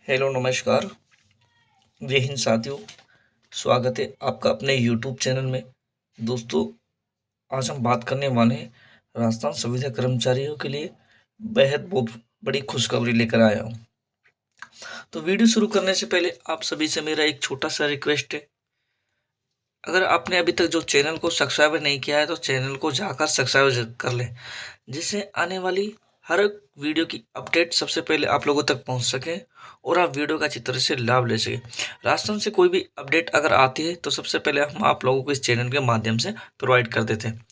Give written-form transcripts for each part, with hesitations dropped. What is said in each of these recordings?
Hello नमस्कार। जय हिंद साथियों। स्वागत है आपका अपने यूट्यूब चैनल में। दोस्तों, आज हम बात करने वाले हैं राजस्थान संविदा कर्मचारियों के लिए बेहद बहुत बड़ी खुशखबरी लेकर आया हूँ। तो वीडियो शुरू करने से पहले आप सभी से मेरा एक छोटा सा रिक्वेस्ट है। अगर आपने अभी तक जो चैनल को सब्सक्राइब नहीं किया है तो चैनल को जाकर सब्सक्राइब कर लें, जिससे आने वाली हर वीडियो की अपडेट सबसे पहले आप लोगों तक पहुंच सके और आप वीडियो का अच्छी तरह से लाभ ले सकें। राजस्थान से कोई भी अपडेट अगर आती है तो सबसे पहले हम आप लोगों को इस चैनल के माध्यम से प्रोवाइड कर देते हैं।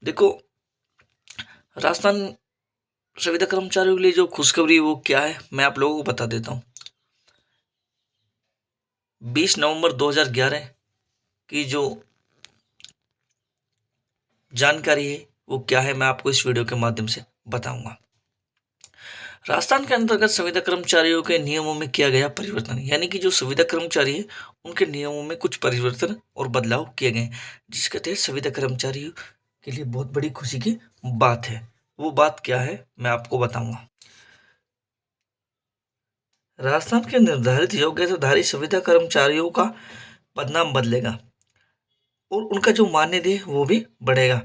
देखो, राजस्थान संविदा कर्मचारियों के लिए जो खुशखबरी है वो क्या है, मैं आप लोगों को बता देता हूँ। 20 नवंबर 2011 की जो जानकारी है वो क्या है, मैं आपको इस वीडियो के माध्यम से बताऊंगा। राजस्थान के अंतर्गत संविदा कर्मचारियों के नियमों में किया गया परिवर्तन, यानी कि जो संविदा कर्मचारी है उनके नियमों में कुछ परिवर्तन और बदलाव किए गए, जिसके तहत संविदा कर्मचारियों के लिए बहुत बड़ी खुशी की बात है। वो बात क्या है मैं आपको बताऊंगा। राजस्थान के निर्धारित योग्यताधारी संविदा कर्मचारियों का पदनाम बदलेगा और उनका जो मानदेय है वो भी बढ़ेगा।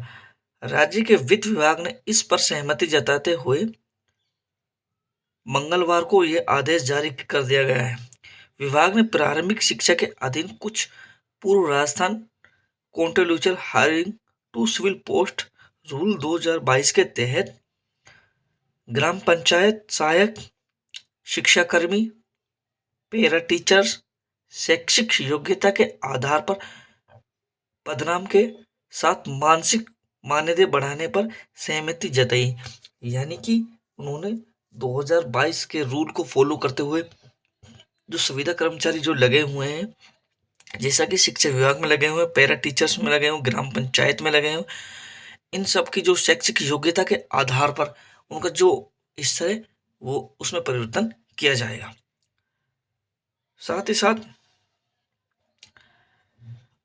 राज्य के वित्त विभाग ने इस पर सहमति जताते हुए मंगलवार को यह आदेश जारी कर दिया गया है। विभाग ने प्रारंभिक शिक्षा के अधीन कुछ पूर्व Rajasthan contributor hiring to civil post rule 2022 के तहत ग्राम पंचायत सहायक, शिक्षाकर्मी, पैरा टीचर्स शैक्षिक योग्यता के आधार पर पदनाम के साथ मानसिक मान्यता बढ़ाने पर सहमति जताई। यानी कि उन्होंने 2022 के रूल को फॉलो करते हुए जो संविदा कर्मचारी जो लगे हुए हैं, जैसा कि शिक्षा विभाग में लगे हुए, पैरा टीचर्स में लगे हुए, ग्राम पंचायत में लगे हुए, इन सब की जो शैक्षिक योग्यता के आधार पर उनका जो हिस्सा है वो उसमें परिवर्तन किया जाएगा। साथ ही साथ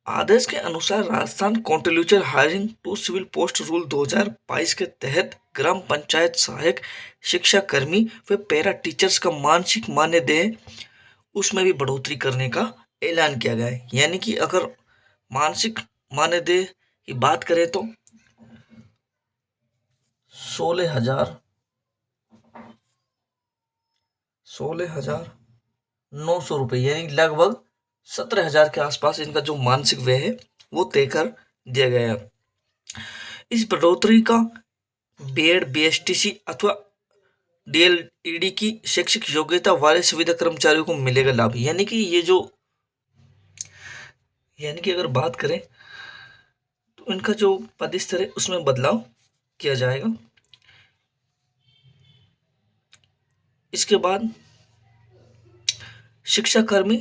आदेश के अनुसार Rajasthan contributor hiring to civil post rule 2022 के तहत ग्राम पंचायत सहायक, शिक्षा कर्मी व पैरा टीचर्स का मानसिक मानदेय उसमें भी बढ़ोतरी करने का ऐलान किया गया है। यानी कि अगर मानसिक मानदेय की बात करें तो 16,900 रुपये, यानी लगभग 17,000 के आसपास इनका जो मानसिक व्यय है वो तय कर दिया गया है। इस बढ़ोतरी का बीएड, बीएसटीसी अथवा डीएलईडी की शैक्षिक योग्यता वाले संविदा कर्मचारियों को मिलेगा लाभ। यानी कि अगर बात करें तो इनका जो पद स्तर है उसमें बदलाव किया जाएगा। इसके बाद शिक्षा कर्मी,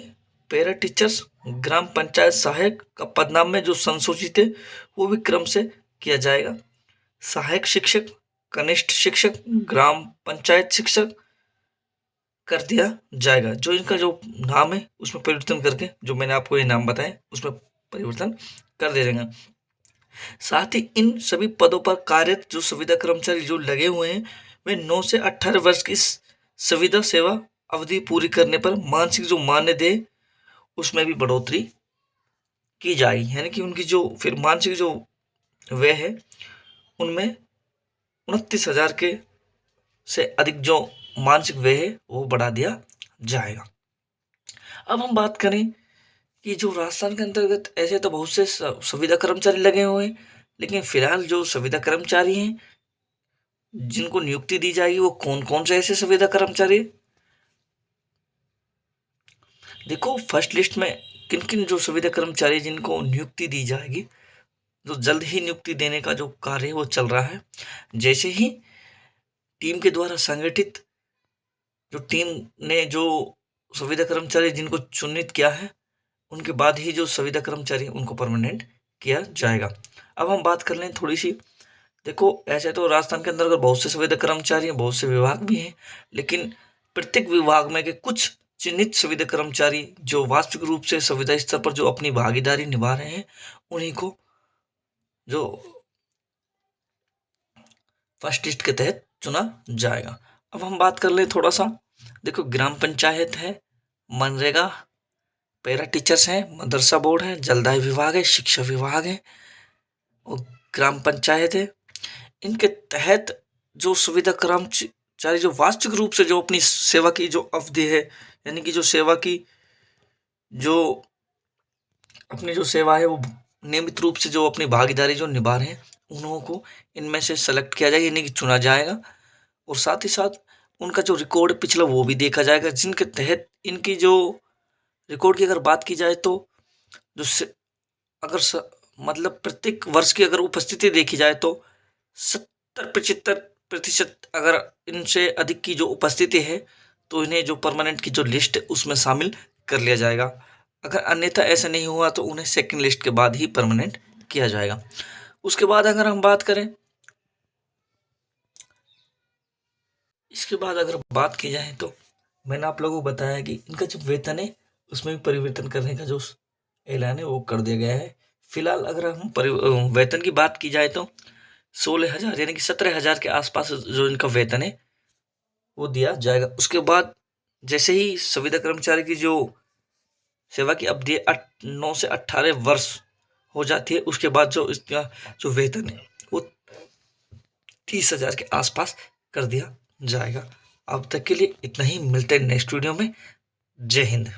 पैरा टीचर्स, ग्राम पंचायत सहायक का पदनाम में जो संशोधित है वो भी क्रम से किया जाएगा। सहायक शिक्षक, कनिष्ठ शिक्षक, ग्राम पंचायत शिक्षक कर दिया जाएगा। जो इनका जो नाम है उसमें परिवर्तन करके जो मैंने आपको ये नाम बताए उसमें परिवर्तन कर दिया जाएगा। साथ ही इन सभी पदों पर कार्यरत जो संविदा कर्मचारी जो लगे हुए हैं वे 9 से 18 वर्ष की संविदा सेवा अवधि पूरी करने पर मानसिक जो मानदेय उसमें भी बढ़ोतरी की जाएगी। यानी कि उनकी जो फिर मानसिक जो व्यय है उनमें 29,000 के से अधिक जो मानसिक व्यय है वो बढ़ा दिया जाएगा। अब हम बात करें कि जो राजस्थान के अंतर्गत ऐसे तो बहुत से संविदा कर्मचारी लगे हुए हैं, लेकिन फिलहाल जो संविदा कर्मचारी हैं जिनको नियुक्ति दी जाएगी वो कौन कौन से ऐसे संविदा कर्मचारी हैं? देखो, फर्स्ट लिस्ट में किन किन जो संविदा कर्मचारी जिनको नियुक्ति दी जाएगी, जो जल्द ही नियुक्ति देने का जो कार्य है वो चल रहा है। जैसे ही टीम के द्वारा संगठित जो टीम ने जो संविदा कर्मचारी जिनको चुनित किया है उनके बाद ही जो संविदा कर्मचारी उनको परमानेंट किया जाएगा। अब हम बात कर लें थोड़ी सी। देखो, ऐसे तो राजस्थान के अंदर बहुत से संविदा कर्मचारी हैं, बहुत से विभाग भी हैं, लेकिन प्रत्येक विभाग में के कुछ चिन्हित संविदा कर्मचारी जो वास्तविक रूप से संविदा स्तर पर जो अपनी भागीदारी निभा रहे हैं उन्हीं को जो फर्स्ट लिस्ट के तहत चुना जाएगा। अब हम बात कर लें थोड़ा सा देखो, ग्राम पंचायत है, मनरेगा, पैरा टीचर्स हैं, मदरसा बोर्ड है, जलदाय विभाग है, शिक्षा विभाग है और ग्राम पंचायत है। इनके तहत जो सुविधा कर्मचारी जो वास्तविक रूप से जो अपनी सेवा की जो अवधि है, यानी कि जो सेवा की जो अपनी जो सेवा है वो नियमित रूप से जो अपनी भागीदारी जो निभा रहे हैं, उन लोगों को इनमें से सेलेक्ट किया जाएगा, यानी कि चुना जाएगा। और साथ ही साथ उनका जो रिकॉर्ड पिछला वो भी देखा जाएगा, जिनके तहत इनकी जो रिकॉर्ड की अगर बात की जाए तो जो अगर मतलब प्रत्येक वर्ष की अगर उपस्थिति देखी जाए तो 70-75% अगर इनसे अधिक की जो उपस्थिति है तो इन्हें जो परमानेंट की जो लिस्ट है उसमें शामिल कर लिया जाएगा। अगर अन्यथा ऐसा नहीं हुआ तो उन्हें सेकंड लिस्ट के बाद ही परमानेंट किया जाएगा। उसके बाद अगर हम बात करें, इसके बाद अगर बात की जाए तो मैंने आप लोगों को बताया कि इनका जो वेतन है उसमें भी परिवर्तन करने का जो ऐलान है वो कर दिया गया है। फिलहाल अगर हम वेतन की बात की जाए तो 16,000 यानी कि 17,000 के आसपास जो इनका वेतन है वो दिया जाएगा। उसके बाद जैसे ही संविदा कर्मचारी की जो सेवा की अवधि 9 से 18 वर्ष हो जाती है, उसके बाद जो इसका जो वेतन है वो 30,000 के आसपास कर दिया जाएगा। अब तक के लिए इतना ही, मिलते हैं नेक्स्ट वीडियो में। जय हिंद।